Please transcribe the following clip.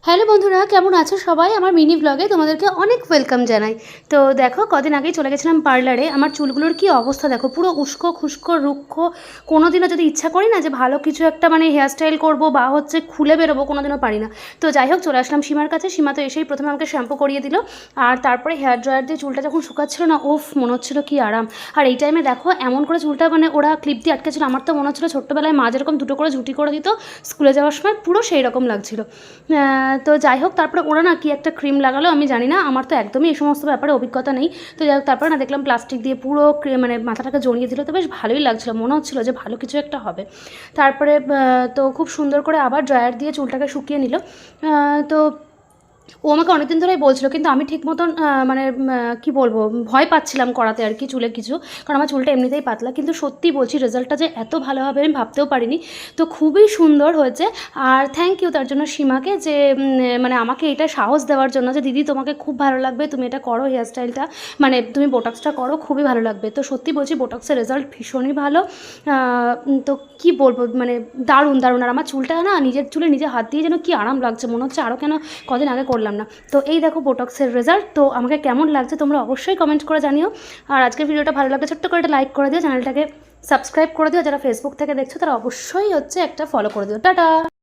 Hello বন্ধুরা, কেমন আছো সবাই? আমার মিনি ব্লগে তোমাদেরকে অনেক ওয়েলকাম জানাই। তো দেখো, কদিন আগেই চলে গেছিলাম পার্লারে। আমার চুলগুলোর কি অবস্থা দেখো, পুরো উস্কো খুস্কো রুক্ষ। কোনোদিনও যদি ইচ্ছা করি না যে ভালো কিছু একটা মানে হেয়ারস্টাইল করবো বা হচ্ছে খুলে বেরোবো, কোনোদিনও পারি না। তো যাই হোক, চলে আসলাম সীমার কাছে। সীমা তো এসেই প্রথমে আমাকে শ্যাম্পু করিয়ে দিল, আর তারপরে হেয়ার ড্রায়ার দিয়ে চুলটা যখন শুকাচ্ছিল না, ওফ, মনে হচ্ছিলো কি আরাম। আর এই টাইমে দেখো এমন করে চুলটা মানে ওরা ক্লিপ দিয়ে আটকেছিল, আমার তো মনে হচ্ছিলো ছোট্টবেলায় মা যেরকম দুটো করে ঝুঁটি করে দিত স্কুলে যাওয়ার সময়, পুরো সেই রকম লাগছিল। তো যাই হোক, তারপরে ওরা না কি একটা ক্রিম লাগালো, আমি জানি না, আমার তো একদমই এই সমস্ত ব্যাপারে অভিজ্ঞতা নেই। তো যাই হোক, তারপরে না দেখলাম প্লাস্টিক দিয়ে পুরো মানে মাথাটাকে জড়িয়ে দিল। তো বেশ ভালোই লাগছিলো, মনে হচ্ছিলো যে ভালো কিছু একটা হবে। তারপরে তো খুব সুন্দর করে আবার ড্রায়ার দিয়ে চুলটাকে শুকিয়ে নিল। তো ও আমাকে অনেকদিন ধরেই বলছিল, কিন্তু আমি ঠিক মতন মানে কী বলবো, ভয় পাচ্ছিলাম করাতে আর কি চুলে কিছু, কারণ আমার চুলটা এমনিতেই পাতলা। কিন্তু সত্যি বলছি, রেজাল্টটা যে এত ভালো হবে আমি ভাবতেও পারিনি। তো খুবই সুন্দর হয়েছে। আর থ্যাংক ইউ তার জন্য সীমাকে, যে মানে আমাকে এটা সাহস দেওয়ার জন্য যে দিদি তোমাকে খুব ভালো লাগবে, তুমি এটা করো, হেয়ারস্টাইলটা মানে তুমি বোটক্সটা করো, খুবই ভালো লাগবে। তো সত্যি বলছি, বোটক্সের রেজাল্ট ভীষণই ভালো। তো কি বলবো, মানে দারুণ দারুণ। আর আমার চুলটা না নিজের চুলে নিজে হাত দিয়ে যেন কি আরাম লাগছে, মনে হচ্ছে আরও কেন কদিন আগে করলাম না। তো এই দেখো বোটক্সের রেজাল্ট। তো আমাকে কেমন লাগছে তোমরা অবশ্যই কমেন্ট করে জানিও। আর আজকের ভিডিওটা ভালো লাগলে ছোট্ট করে একটা লাইক করে দিও, চ্যানেলটাকে সাবস্ক্রাইব করে দিও। যারা ফেসবুক থেকে দেখছো তারা অবশ্যই হচ্ছে একটা ফলো করে দিও। টাটা।